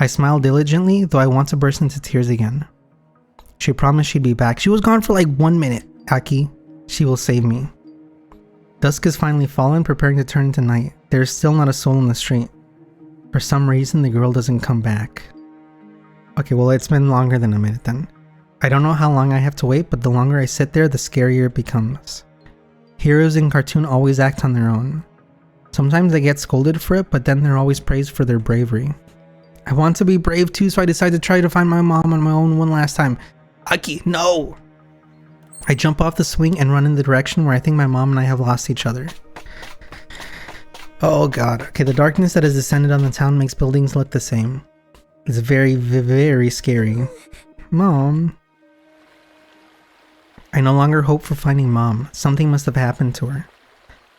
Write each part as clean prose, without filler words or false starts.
I smile diligently, though I want to burst into tears again. She promised she'd be back. She was gone for like 1 minute, Aki. She will save me. Dusk has finally fallen, preparing to turn into night. There is still not a soul in the street. For some reason, the girl doesn't come back. Okay, well, it's been longer than a minute then. I don't know how long I have to wait, but the longer I sit there, the scarier it becomes. Heroes in cartoon always act on their own. Sometimes they get scolded for it, but then they're always praised for their bravery. I want to be brave too, so I decide to try to find my mom on my own one last time. Aki, no! I jump off the swing and run in the direction where I think my mom and I have lost each other. Oh god. Okay, the darkness that has descended on the town makes buildings look the same. It's very, very scary. Mom. I no longer hope for finding Mom. Something must have happened to her.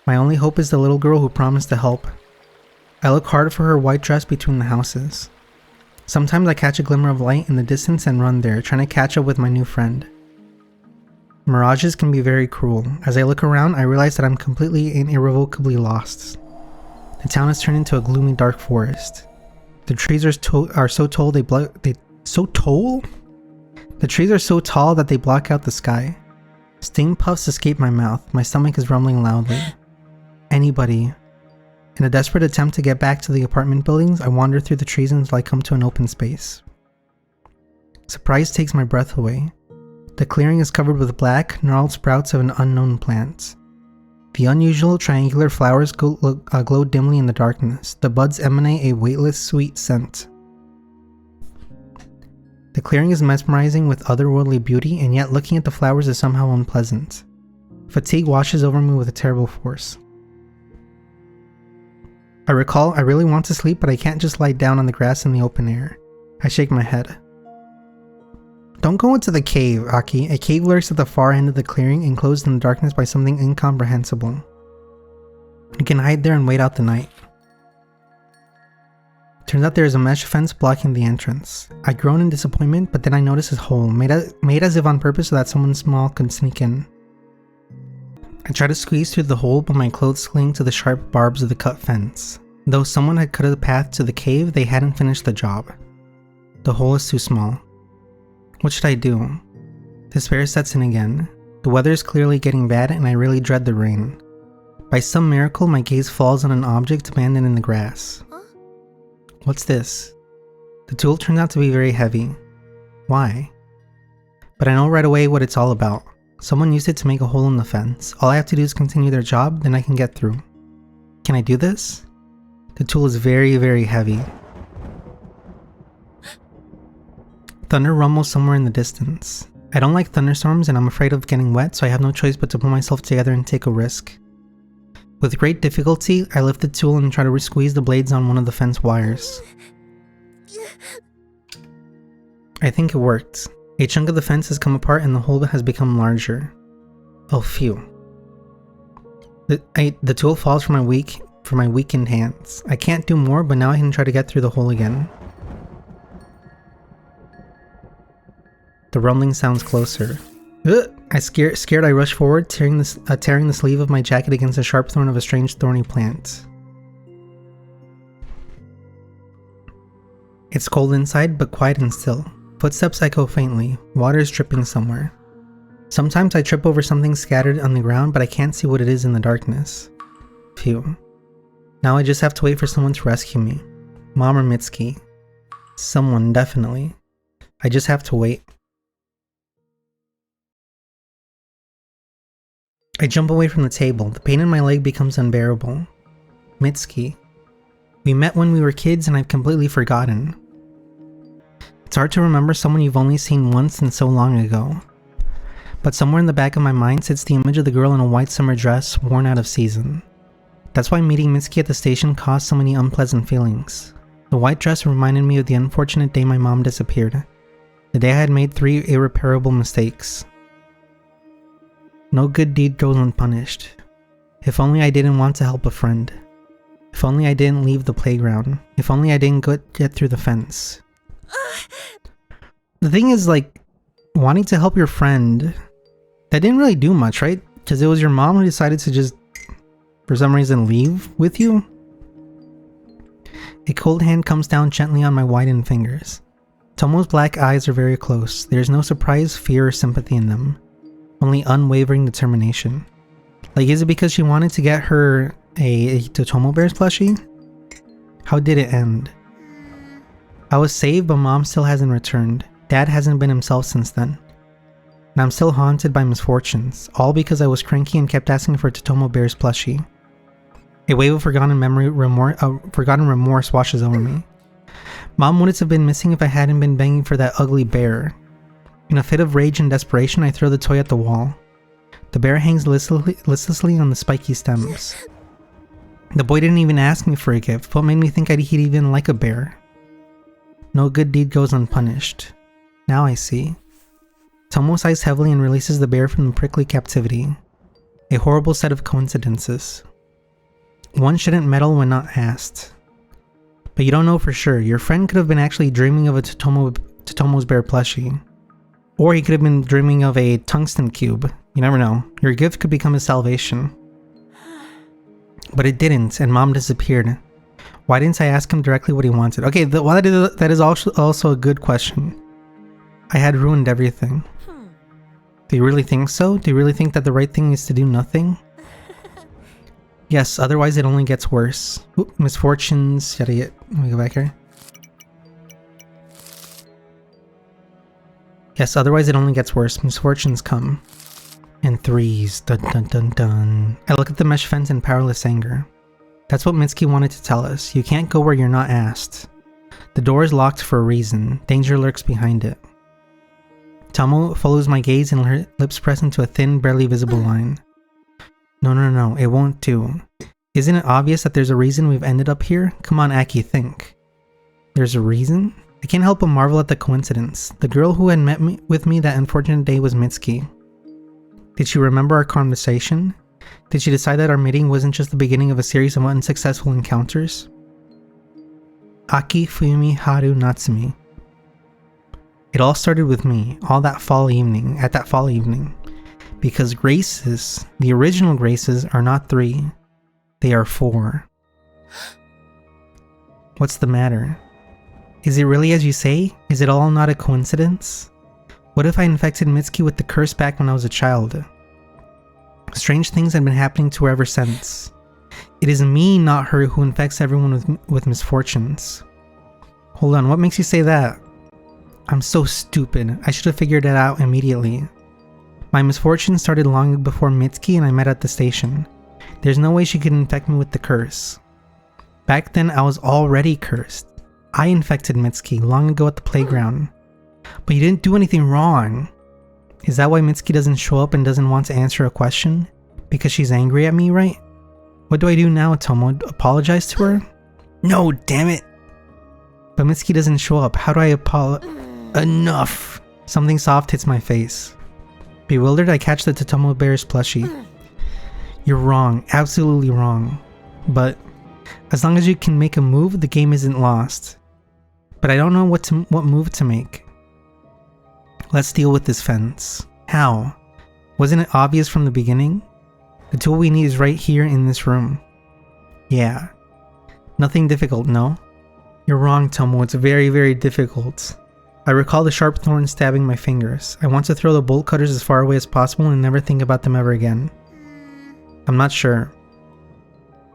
My only hope is the little girl who promised to help. I look hard for her white dress between the houses. Sometimes I catch a glimmer of light in the distance and run there, trying to catch up with my new friend. Mirages can be very cruel. As I look around, I realize that I'm completely and irrevocably lost. The town has turned into a gloomy, dark forest. The trees are so tall The trees are so tall that they block out the sky. Steam puffs escape my mouth. My stomach is rumbling loudly. Anybody. In a desperate attempt to get back to the apartment buildings, I wander through the trees until I come to an open space. Surprise takes my breath away. The clearing is covered with black, gnarled sprouts of an unknown plant. The unusual triangular flowers glow dimly in the darkness. The buds emanate a weightless, sweet scent. The clearing is mesmerizing with otherworldly beauty, and yet looking at the flowers is somehow unpleasant. Fatigue washes over me with a terrible force. I recall I really want to sleep, but I can't just lie down on the grass in the open air. I shake my head. Don't go into the cave, Aki. A cave lurks at the far end of the clearing, enclosed in the darkness by something incomprehensible. You can hide there and wait out the night. Turns out there is a mesh fence blocking the entrance. I groan in disappointment, but then I notice a hole, made as if on purpose so that someone small could sneak in. I try to squeeze through the hole, but my clothes cling to the sharp barbs of the cut fence. Though someone had cut a path to the cave, they hadn't finished the job. The hole is too small. What should I do? Despair sets in again. The weather is clearly getting bad, and I really dread the rain. By some miracle, my gaze falls on an object abandoned in the grass. What's this? The tool turns out to be very heavy. Why? But I know right away what it's all about. Someone used it to make a hole in the fence. All I have to do is continue their job, then I can get through. Can I do this? The tool is very, very heavy. Thunder rumbles somewhere in the distance. I don't like thunderstorms and I'm afraid of getting wet, so I have no choice but to pull myself together and take a risk. With great difficulty, I lift the tool and try to squeeze the blades on one of the fence wires. I think it worked. A chunk of the fence has come apart and the hole has become larger. Oh phew. The tool falls from my weakened hands. I can't do more, but now I can try to get through the hole again. The rumbling sounds closer. Scared, I rush forward, tearing the sleeve of my jacket against the sharp thorn of a strange thorny plant. It's cold inside, but quiet and still. Footsteps echo faintly. Water is dripping somewhere. Sometimes I trip over something scattered on the ground, but I can't see what it is in the darkness. Phew. Now I just have to wait for someone to rescue me. Mom or Mitsuki. Someone, definitely. I just have to wait. I jump away from the table. The pain in my leg becomes unbearable. Mitsuki. We met when we were kids and I've completely forgotten. It's hard to remember someone you've only seen once and so long ago. But somewhere in the back of my mind sits the image of the girl in a white summer dress, worn out of season. That's why meeting Mitsuki at the station caused so many unpleasant feelings. The white dress reminded me of the unfortunate day my mom disappeared. The day I had made 3 irreparable mistakes. No good deed goes unpunished. If only I didn't want to help a friend. If only I didn't leave the playground. If only I didn't get through the fence. The thing is, like, wanting to help your friend, that didn't really do much, right? Because it was your mom who decided to just, for some reason, leave with you. A cold hand comes down gently on my widened fingers. Tomo's black eyes are very close. There is no surprise, fear, or sympathy in them. Only unwavering determination. Like, is it because she wanted to get her a Totomo Bears plushie? How did it end? I was saved, but Mom still hasn't returned. Dad hasn't been himself since then. And I'm still haunted by misfortunes, all because I was cranky and kept asking for a Totomo Bears plushie. A wave of forgotten remorse washes over me. Mom wouldn't have been missing if I hadn't been begging for that ugly bear. In a fit of rage and desperation, I throw the toy at the wall. The bear hangs listlessly on the spiky stems. The boy didn't even ask me for a gift. What made me think he'd even like a bear? No good deed goes unpunished. Now I see. Tomo sighs heavily and releases the bear from the prickly captivity. A horrible set of coincidences. One shouldn't meddle when not asked. But you don't know for sure. Your friend could have been actually dreaming of a Totomo's bear plushie. Or he could have been dreaming of a tungsten cube. You never know. Your gift could become his salvation. But it didn't, and Mom disappeared. Why didn't I ask him directly what he wanted? Okay, that is also a good question. I had ruined everything. Do you really think so? Do you really think that the right thing is to do nothing? Yes, otherwise it only gets worse. Oop, misfortunes, yada yada. Let me go back here. Yes, otherwise it only gets worse. Misfortunes come. And threes. Dun dun dun dun. I look at the mesh fence in powerless anger. That's what Mitsuki wanted to tell us. You can't go where you're not asked. The door is locked for a reason. Danger lurks behind it. Tomo follows my gaze and her lips press into a thin, barely visible line. No, it won't do. Isn't it obvious that there's a reason we've ended up here? Come on, Aki, think. There's a reason? I can't help but marvel at the coincidence. The girl who had met with me that unfortunate day was Mitsuki. Did she remember our conversation? Did she decide that our meeting wasn't just the beginning of a series of unsuccessful encounters? Aki Fumi Haru Natsumi. It all started with me, at that fall evening. Because graces, the original graces, are not 3. They are 4. What's the matter? Is it really as you say? Is it all not a coincidence? What if I infected Mitsuki with the curse back when I was a child? Strange things had been happening to her ever since. It is me, not her, who infects everyone with misfortunes. Hold on, what makes you say that? I'm so stupid. I should have figured it out immediately. My misfortune started long before Mitsuki and I met at the station. There's no way she could infect me with the curse. Back then, I was already cursed. I infected Mitsuki long ago at the playground. But you didn't do anything wrong. Is that why Mitsuki doesn't show up and doesn't want to answer a question? Because she's angry at me, right? What do I do now, Tomo? Apologize to her? No, damn it! But Mitsuki doesn't show up. How do I Enough! Something soft hits my face. Bewildered, I catch the Totomo Bears plushie. You're wrong. Absolutely wrong. But as long as you can make a move, the game isn't lost. But I don't know what move to make. Let's deal with this fence. How? Wasn't it obvious from the beginning? The tool we need is right here in this room. Yeah. Nothing difficult, no? You're wrong, Tomo. It's very, very difficult. I recall the sharp thorns stabbing my fingers. I want to throw the bolt cutters as far away as possible and never think about them ever again. I'm not sure.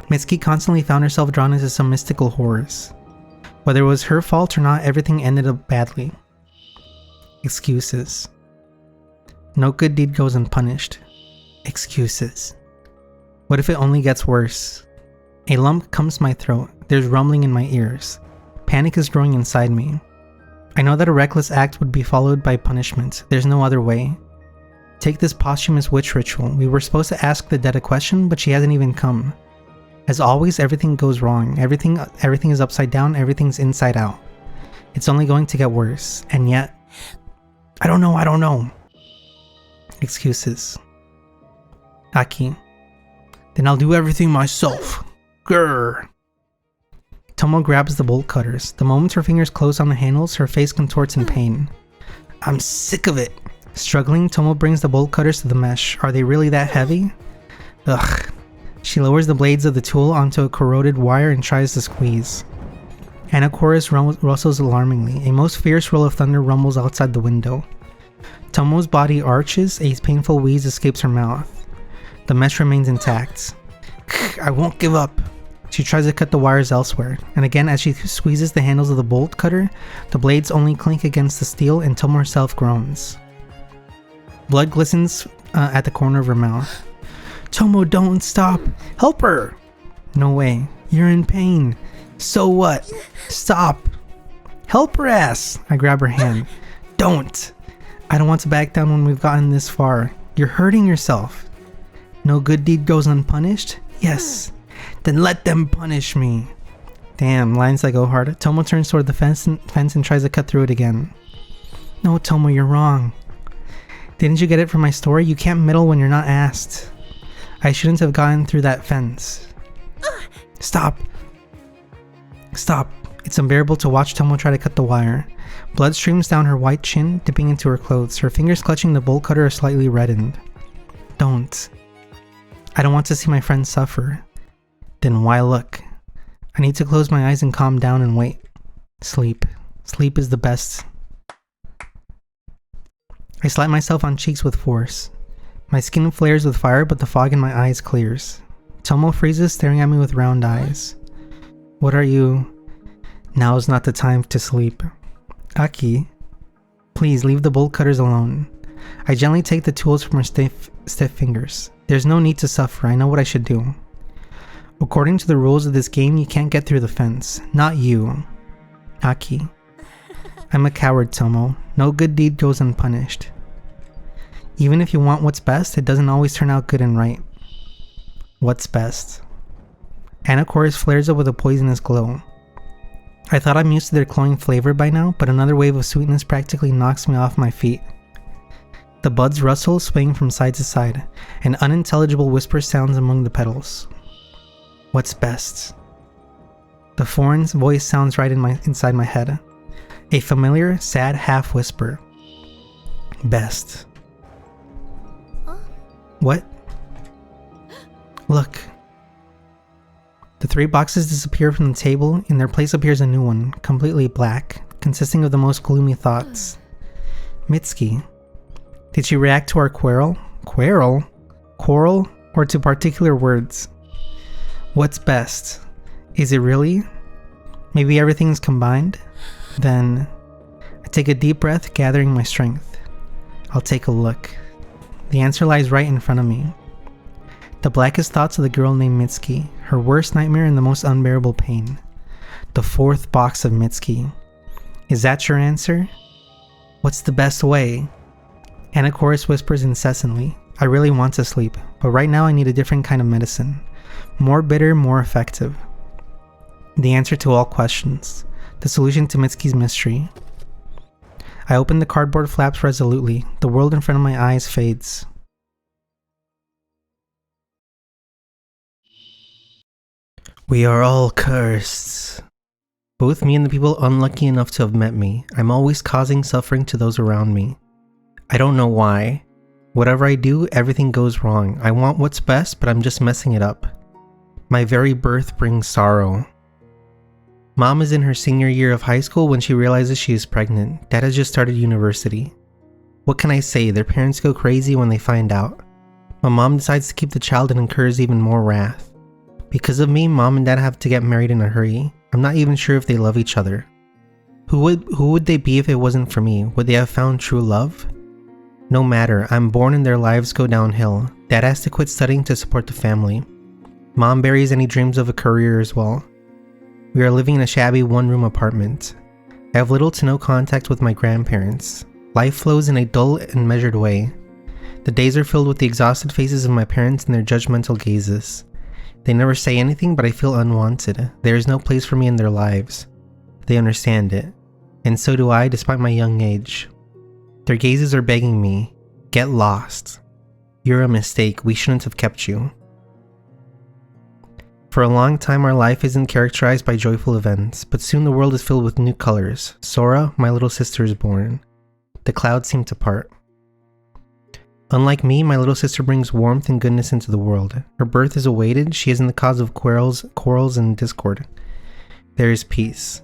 Mitsuki constantly found herself drawn into some mystical horrors. Whether it was her fault or not, everything ended up badly. Excuses. No good deed goes unpunished. Excuses. What if it only gets worse? A lump comes to my throat. There's rumbling in my ears. Panic is growing inside me. I know that a reckless act would be followed by punishment. There's no other way. Take this posthumous witch ritual. We were supposed to ask the dead a question, but she hasn't even come. As always, everything goes wrong. Everything is upside down. Everything's inside out. It's only going to get worse. And yet, I don't know. Excuses. Aki. Then I'll do everything myself. Grrr. Tomo grabs the bolt cutters. The moment her fingers close on the handles, her face contorts in pain. I'm sick of it. Struggling, Tomo brings the bolt cutters to the mesh. Are they really that heavy? Ugh. She lowers the blades of the tool onto a corroded wire and tries to squeeze. Anacorus rustles alarmingly. A most fierce roll of thunder rumbles outside the window. Tomo's body arches, a painful wheeze escapes her mouth. The mesh remains intact. I won't give up. She tries to cut the wires elsewhere, and again as she squeezes the handles of the bolt cutter, the blades only clink against the steel and Tomo herself groans. Blood glistens at the corner of her mouth. Tomo, don't stop! Help her! No way. You're in pain. So what? Stop! Help her ass! I grab her hand. Don't! I don't want to back down when we've gotten this far. You're hurting yourself. No good deed goes unpunished? Yes. Then let them punish me. Damn, lines that go hard. Tomo turns toward the fence and tries to cut through it again. No, Tomo, you're wrong. Didn't you get it from my story? You can't meddle when you're not asked. I shouldn't have gotten through that fence. Stop. Stop. It's unbearable to watch Tomo try to cut the wire. Blood streams down her white chin, dipping into her clothes. Her fingers clutching the bolt cutter are slightly reddened. Don't. I don't want to see my friend suffer. Then why look? I need to close my eyes and calm down and wait. Sleep. Sleep is the best. I slap myself on cheeks with force. My skin flares with fire, but the fog in my eyes clears. Tomo freezes, staring at me with round eyes. What are you? Now is not the time to sleep. Aki, please leave the bolt cutters alone. I gently take the tools from her stiff fingers. There's no need to suffer. I know what I should do. According to the rules of this game, you can't get through the fence. Not you. Aki. I'm a coward, Tomo. No good deed goes unpunished. Even if you want what's best, it doesn't always turn out good and right. What's best? Anacorus flares up with a poisonous glow. I thought I'm used to their cloying flavor by now, but another wave of sweetness practically knocks me off my feet. The buds rustle, swaying from side to side. An unintelligible whisper sounds among the petals. What's best? The foreign voice sounds right inside my head. A familiar, sad half-whisper. Best. What? Look. The 3 boxes disappear from the table. In their place appears a new one, completely black, consisting of the most gloomy thoughts. Mitsuki. Did she react to our quarrel? Quarrel? Or to particular words? What's best? Is it really? Maybe everything's combined? Then, I take a deep breath, gathering my strength. I'll take a look. The answer lies right in front of me. The blackest thoughts of the girl named Mitsuki, her worst nightmare and the most unbearable pain. The 4th box of Mitsuki. Is that your answer? What's the best way? Anacorus whispers incessantly. I really want to sleep, but right now I need a different kind of medicine. More bitter, more effective. The answer to all questions. The solution to Mitsuki's mystery. I open the cardboard flaps resolutely. The world in front of my eyes fades. We are all cursed. Both me and the people unlucky enough to have met me. I'm always causing suffering to those around me. I don't know why. Whatever I do, everything goes wrong. I want what's best, but I'm just messing it up. My very birth brings sorrow. Mom is in her senior year of high school when she realizes she is pregnant. Dad has just started university. What can I say? Their parents go crazy when they find out. My mom decides to keep the child and incurs even more wrath. Because of me, Mom and Dad have to get married in a hurry. I'm not even sure if they love each other. Who would they be if it wasn't for me? Would they have found true love? No matter, I'm born and their lives go downhill. Dad has to quit studying to support the family. Mom buries any dreams of a career as well. We are living in a shabby one-room apartment. I have little to no contact with my grandparents. Life flows in a dull and measured way. The days are filled with the exhausted faces of my parents and their judgmental gazes. They never say anything, but I feel unwanted. There is no place for me in their lives. They understand it. And so do I, despite my young age. Their gazes are begging me, get lost. You're a mistake, we shouldn't have kept you. For a long time our life isn't characterized by joyful events, but soon the world is filled with new colors. Sora, my little sister, is born. The clouds seem to part. Unlike me, my little sister brings warmth and goodness into the world. Her birth is awaited, she isn't the cause of quarrels and discord. There is peace.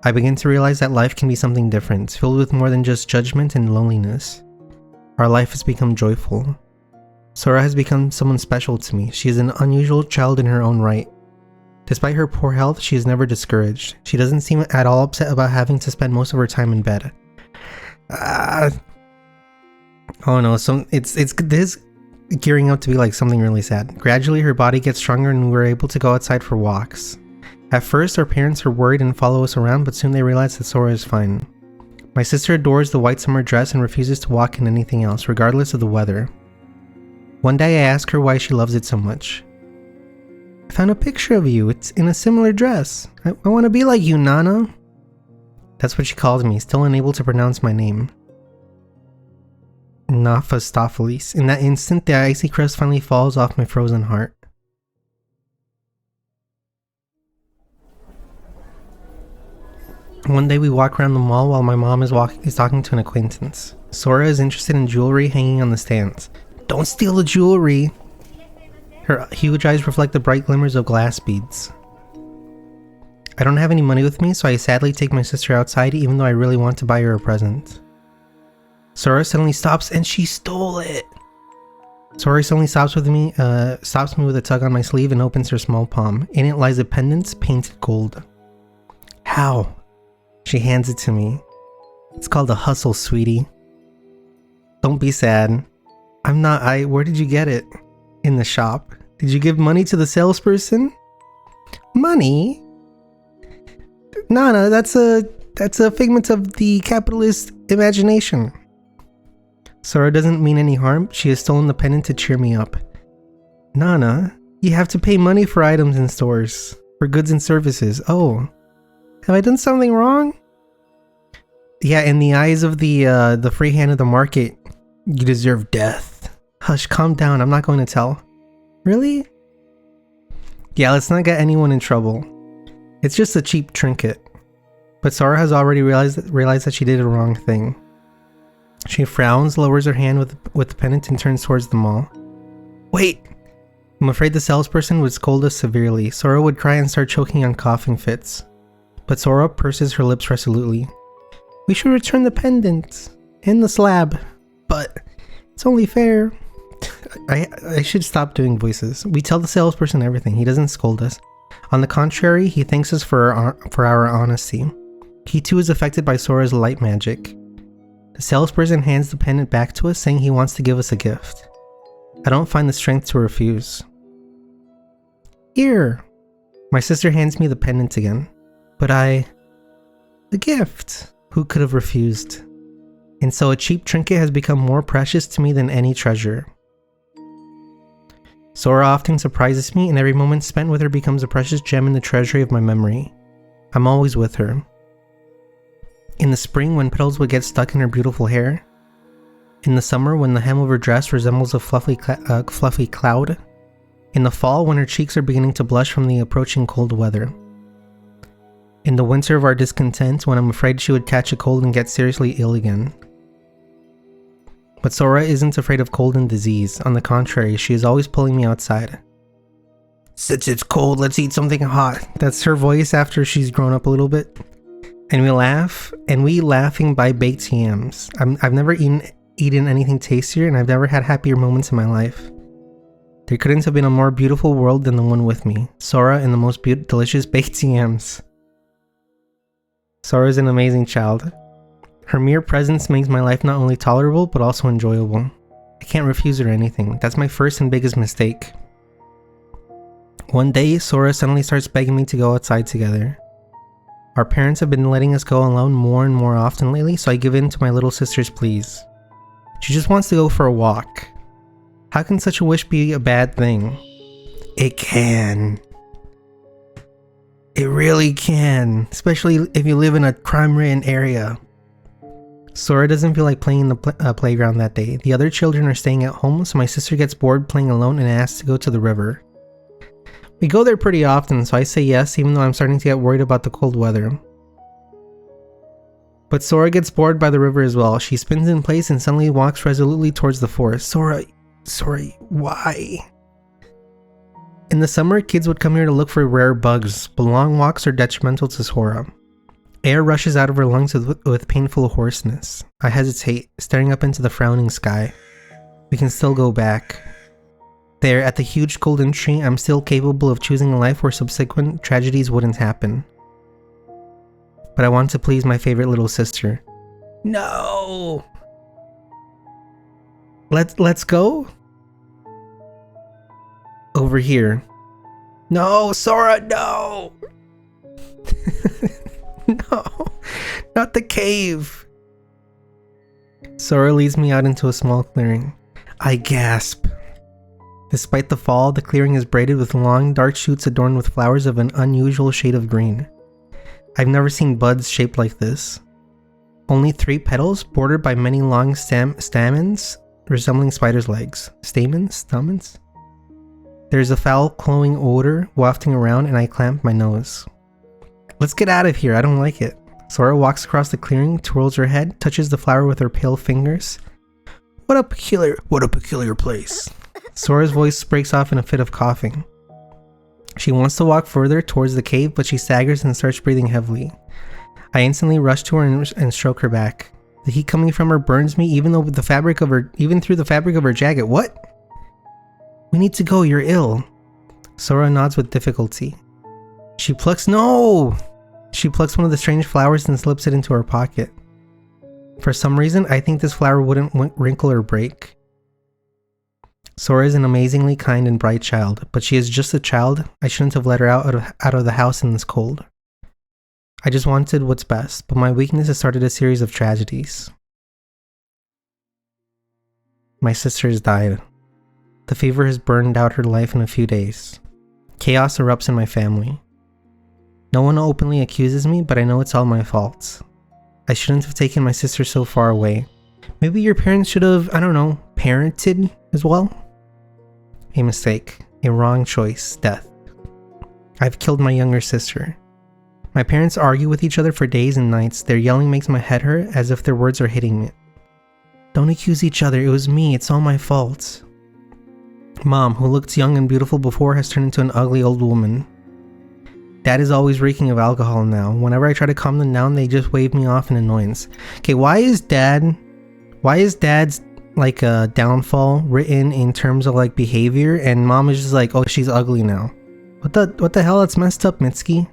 I begin to realize that life can be something different, filled with more than just judgment and loneliness. Our life has become joyful. Sora has become someone special to me. She is an unusual child in her own right. Despite her poor health, she is never discouraged. She doesn't seem at all upset about having to spend most of her time in bed. Oh no, it's this gearing up to be like something really sad. Gradually, her body gets stronger and we're able to go outside for walks. At first, our parents are worried and follow us around, but soon they realize that Sora is fine. My sister adores the white summer dress and refuses to walk in anything else, regardless of the weather. One day I ask her why she loves it so much. I found a picture of you. It's in a similar dress. I want to be like you, Nana. That's what she calls me, still unable to pronounce my name. Mephistopheles. In that instant, the icy crust finally falls off my frozen heart. One day we walk around the mall while my mom is talking to an acquaintance. Sora is interested in jewelry hanging on the stands. Don't steal the jewelry! Her huge eyes reflect the bright glimmers of glass beads. I don't have any money with me, so I sadly take my sister outside even though I really want to buy her a present. Sora suddenly stops and she stole it! Sora suddenly stops me with a tug on my sleeve and opens her small palm. In it lies a pendant painted gold. How? She hands it to me. It's called a hustle, sweetie. Don't be sad. Where did you get it? In the shop. Did you give money to the salesperson? Money? Nana, that's a figment of the capitalist imagination. Sora doesn't mean any harm. She has stolen the pendant to cheer me up. Nana, you have to pay money for items in stores. For goods and services. Oh. Have I done something wrong? Yeah, in the eyes of the free hand of the market, you deserve death. Hush, calm down. I'm not going to tell. Really? Yeah, let's not get anyone in trouble. It's just a cheap trinket. But Sora has already realized that she did a wrong thing. She frowns, lowers her hand with the pendant and turns towards the mall. Wait! I'm afraid the salesperson would scold us severely. Sora would cry and start choking on coughing fits. But Sora purses her lips resolutely. We should return the pendant and the slab, but it's only fair. I should stop doing voices. We tell the salesperson everything. He doesn't scold us. On the contrary, he thanks us for our honesty. He too is affected by Sora's light magic. The salesperson hands the pendant back to us, saying he wants to give us a gift. I don't find the strength to refuse. Here! My sister hands me the pendant again. But a gift. Who could have refused? And so a cheap trinket has become more precious to me than any treasure. Sora often surprises me, and every moment spent with her becomes a precious gem in the treasury of my memory. I'm always with her. In the spring, when petals would get stuck in her beautiful hair. In the summer, when the hem of her dress resembles a fluffy cloud. In the fall, when her cheeks are beginning to blush from the approaching cold weather. In the winter of our discontent, when I'm afraid she would catch a cold and get seriously ill again. But Sora isn't afraid of cold and disease. On the contrary, she is always pulling me outside. Since it's cold, let's eat something hot. That's her voice after she's grown up a little bit. And we laugh, and we laughing buy baked yams. I've never eaten anything tastier, and I've never had happier moments in my life. There couldn't have been a more beautiful world than the one with me. Sora and the most delicious baked yams. Sora is an amazing child. Her mere presence makes my life not only tolerable, but also enjoyable. I can't refuse her anything. That's my first and biggest mistake. One day, Sora suddenly starts begging me to go outside together. Our parents have been letting us go alone more and more often lately, so I give in to my little sister's pleas. She just wants to go for a walk. How can such a wish be a bad thing? It can. It really can, especially if you live in a crime-ridden area. Sora doesn't feel like playing in the playground that day. The other children are staying at home, so my sister gets bored playing alone and asks to go to the river. We go there pretty often, so I say yes, even though I'm starting to get worried about the cold weather. But Sora gets bored by the river as well. She spins in place and suddenly walks resolutely towards the forest. Sora, why? In the summer, kids would come here to look for rare bugs, but long walks are detrimental to Sora. Air rushes out of her lungs with painful hoarseness. I hesitate, staring up into the frowning sky. We can still go back. There, at the huge golden tree, I'm still capable of choosing a life where subsequent tragedies wouldn't happen. But I want to please my favorite little sister. No! Let's go? Over here. No, Sora, no! No, not the cave. Sora leads me out into a small clearing. I gasp. Despite the fall, the clearing is braided with long, dark shoots adorned with flowers of an unusual shade of green. I've never seen buds shaped like this. Only 3 petals, bordered by many long stamens resembling spiders' legs. Stamens? There's a foul, cloying odor wafting around, and I clamp my nose. Let's get out of here, I don't like it. Sora walks across the clearing, twirls her head, touches the flower with her pale fingers. What a peculiar place. Sora's voice breaks off in a fit of coughing. She wants to walk further towards the cave, but she staggers and starts breathing heavily. I instantly rush to her and stroke her back. The heat coming from her burns me even through the fabric of her jacket. What? We need to go, you're ill. Sora nods with difficulty. She plucks one of the strange flowers and slips it into her pocket. For some reason, I think this flower wouldn't wrinkle or break. Sora is an amazingly kind and bright child, but she is just a child. I shouldn't have let her out of the house in this cold. I just wanted what's best, but my weakness has started a series of tragedies. My sister has died. The fever has burned out her life in a few days. Chaos erupts in my family. No one openly accuses me, but I know it's all my fault. I shouldn't have taken my sister so far away. Maybe your parents should have, I don't know, parented as well? A mistake. A wrong choice. Death. I've killed my younger sister. My parents argue with each other for days and nights. Their yelling makes my head hurt as if their words are hitting me. Don't accuse each other. It was me. It's all my fault. Mom, who looked young and beautiful before, has turned into an ugly old woman. Dad is always reeking of alcohol now. Whenever I try to calm them down, they just wave me off in annoyance. Okay, why is Dad's like a downfall written in terms of like behavior, and Mom is just like, oh, she's ugly now? What the hell? That's messed up, Mitsuki.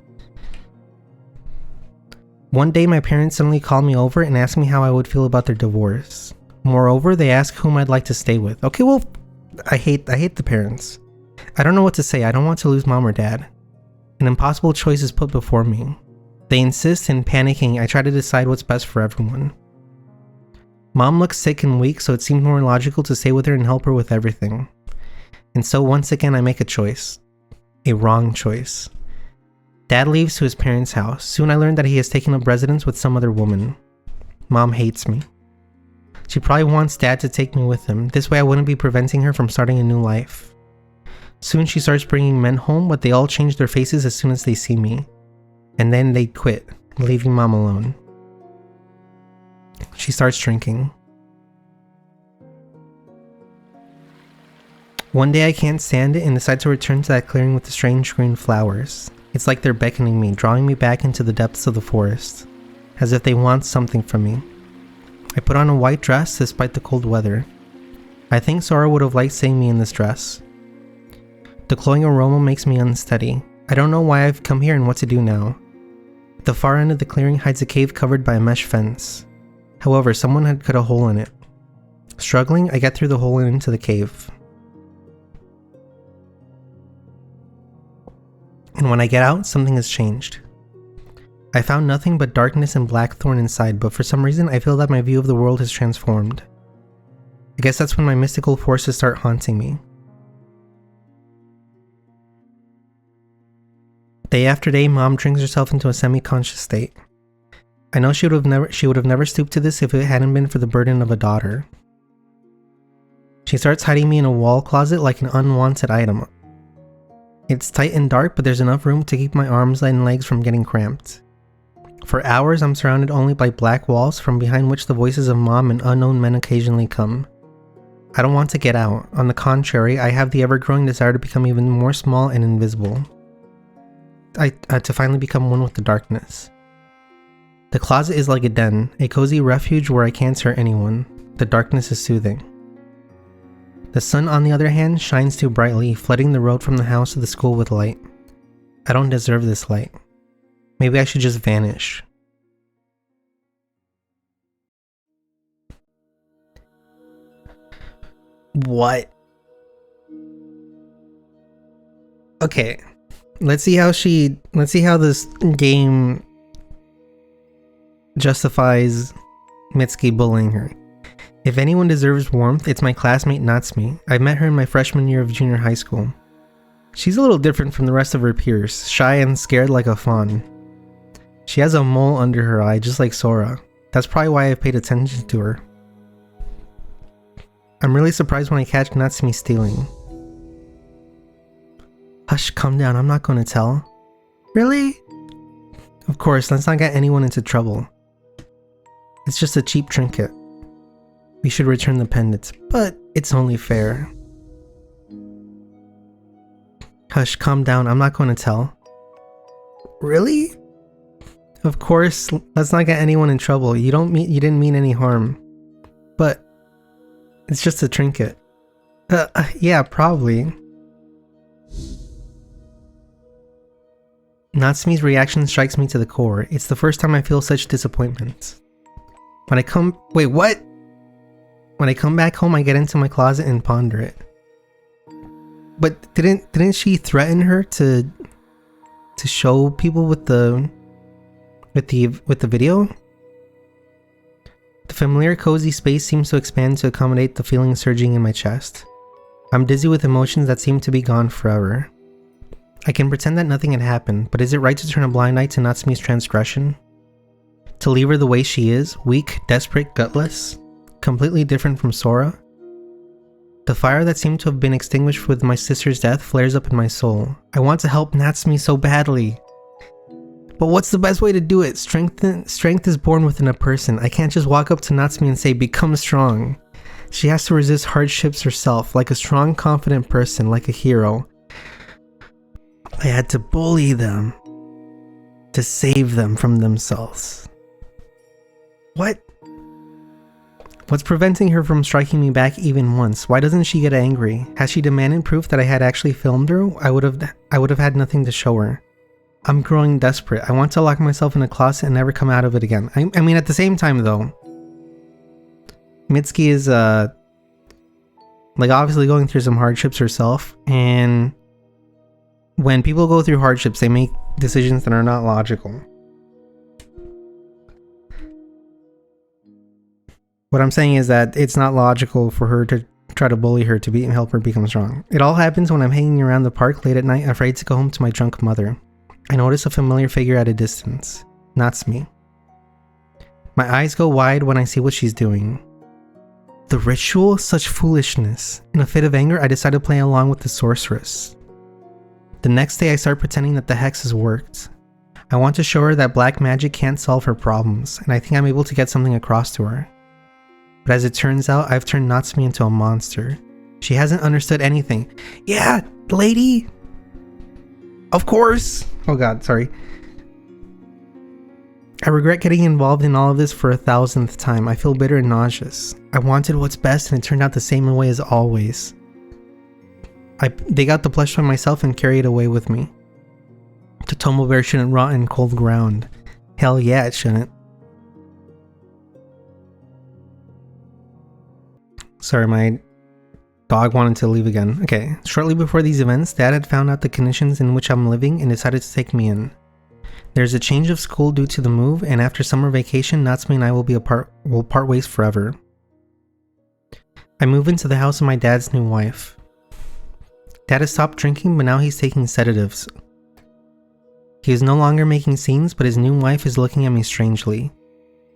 One day my parents suddenly called me over and asked me how I would feel about their divorce. Moreover, they asked whom I'd like to stay with. Okay, well, I hate the parents. I don't know what to say. I don't want to lose Mom or Dad. An impossible choice is put before me. They insist, and panicking, I try to decide what's best for everyone. Mom looks sick and weak, so it seems more logical to stay with her and help her with everything. And so once again I make a choice. A wrong choice. Dad leaves to his parents' house. Soon I learn that he has taken up residence with some other woman. Mom hates me. She probably wants Dad to take me with him. This way I wouldn't be preventing her from starting a new life. Soon she starts bringing men home, but they all change their faces as soon as they see me. And then they quit, leaving Mom alone. She starts drinking. One day I can't stand it and decide to return to that clearing with the strange green flowers. It's like they're beckoning me, drawing me back into the depths of the forest, as if they want something from me. I put on a white dress despite the cold weather. I think Sora would have liked seeing me in this dress. The cloying aroma makes me unsteady. I don't know why I've come here and what to do now. The far end of the clearing hides a cave covered by a mesh fence. However, someone had cut a hole in it. Struggling, I get through the hole and into the cave. And when I get out, something has changed. I found nothing but darkness and blackthorn inside, but for some reason I feel that my view of the world has transformed. I guess that's when my mystical forces start haunting me. Day after day, Mom drinks herself into a semi-conscious state. I know she would have never stooped to this if it hadn't been for the burden of a daughter. She starts hiding me in a wall closet like an unwanted item. It's tight and dark, but there's enough room to keep my arms and legs from getting cramped. For hours, I'm surrounded only by black walls, from behind which the voices of Mom and unknown men occasionally come. I don't want to get out. On the contrary, I have the ever-growing desire to become even more small and invisible. To finally become one with the darkness. The closet is like a den, a cozy refuge where I can't hurt anyone. The darkness is soothing. The sun, on the other hand, shines too brightly, flooding the road from the house to the school with light. I don't deserve this light. Maybe I should just vanish. What? Okay. Let's see how this game justifies Mitsuki bullying her. If anyone deserves warmth, it's my classmate Natsume. I met her in my freshman year of junior high school. She's a little different from the rest of her peers, shy and scared like a fawn. She has a mole under her eye, just like Sora. That's probably why I've paid attention to her. I'm really surprised when I catch Natsume stealing. Hush, calm down, I'm not going to tell. Really? Of course, let's not get anyone into trouble. It's just a cheap trinket. We should return the pendant, but it's only fair. Hush, calm down, I'm not going to tell. Really? Of course, let's not get anyone in trouble. You didn't mean any harm. But it's just a trinket. Yeah, probably. Natsume's reaction strikes me to the core. It's the first time I feel such disappointment. Wait, what? When I come back home, I get into my closet and ponder it. But didn't she threaten her to show people with the video? The familiar cozy space seems to expand to accommodate the feeling surging in my chest. I'm dizzy with emotions that seem to be gone forever. I can pretend that nothing had happened, but is it right to turn a blind eye to Natsume's transgression? To leave her the way she is, weak, desperate, gutless? Completely different from Sora? The fire that seemed to have been extinguished with my sister's death flares up in my soul. I want to help Natsume so badly. But what's the best way to do it? Strength is born within a person. I can't just walk up to Natsume and say, become strong. She has to resist hardships herself, like a strong, confident person, like a hero. I had to bully them to save them from themselves. What? What's preventing her from striking me back even once? Why doesn't she get angry? Has she demanded proof that I had actually filmed her? I would have had nothing to show her. I'm growing desperate. I want to lock myself in a closet and never come out of it again. I mean, at the same time though, Mitsuki is obviously going through some hardships herself, and when people go through hardships, they make decisions that are not logical. What I'm saying is that it's not logical for her to try to bully her to help her become strong. It all happens when I'm hanging around the park late at night, afraid to go home to my drunk mother. I notice a familiar figure at a distance. Natsume. My eyes go wide when I see what she's doing. The ritual? Such foolishness. In a fit of anger, I decide to play along with the sorceress. The next day, I start pretending that the hex has worked. I want to show her that black magic can't solve her problems, and I think I'm able to get something across to her. But as it turns out, I've turned Natsume into a monster. She hasn't understood anything. Yeah, lady! Of course! Oh god, sorry. I regret getting involved in all of this for 1,000th time. I feel bitter and nauseous. I wanted what's best and it turned out the same way as always. I dig out the plush toy myself and carry it away with me. The Tomo Bear shouldn't rot in cold ground. Hell yeah, it shouldn't. Sorry, my dog wanted to leave again. Okay, shortly before these events, Dad had found out the conditions in which I'm living and decided to take me in. There's a change of school due to the move, and after summer vacation, Natsume and I will part ways forever. I move into the house of my dad's new wife. Dad has stopped drinking, but now he's taking sedatives. He is no longer making scenes, but his new wife is looking at me strangely.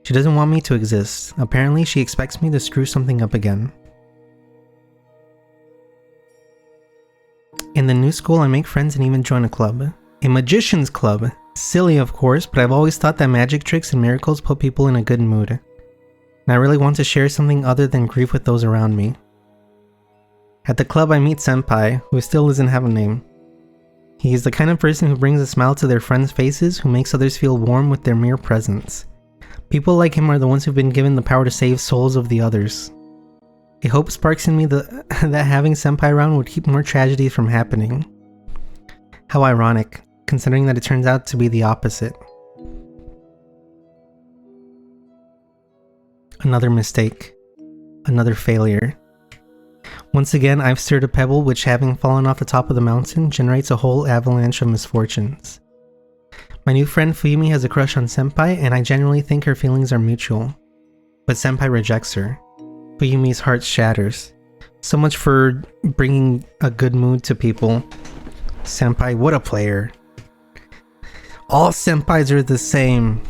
She doesn't want me to exist. Apparently, she expects me to screw something up again. In the new school, I make friends and even join a club. A magician's club. Silly, of course, but I've always thought that magic tricks and miracles put people in a good mood. And I really want to share something other than grief with those around me. At the club, I meet Senpai, who still doesn't have a name. He is the kind of person who brings a smile to their friends' faces, who makes others feel warm with their mere presence. People like him are the ones who've been given the power to save souls of the others. A hope sparks in me that having Senpai around would keep more tragedies from happening. How ironic, considering that it turns out to be the opposite. Another mistake. Another failure. Once again, I've stirred a pebble which, having fallen off the top of the mountain, generates a whole avalanche of misfortunes. My new friend Fuyumi has a crush on Senpai, and I genuinely think her feelings are mutual. But Senpai rejects her. Fuyumi's heart shatters. So much for bringing a good mood to people. Senpai, what a player. All senpais are the same.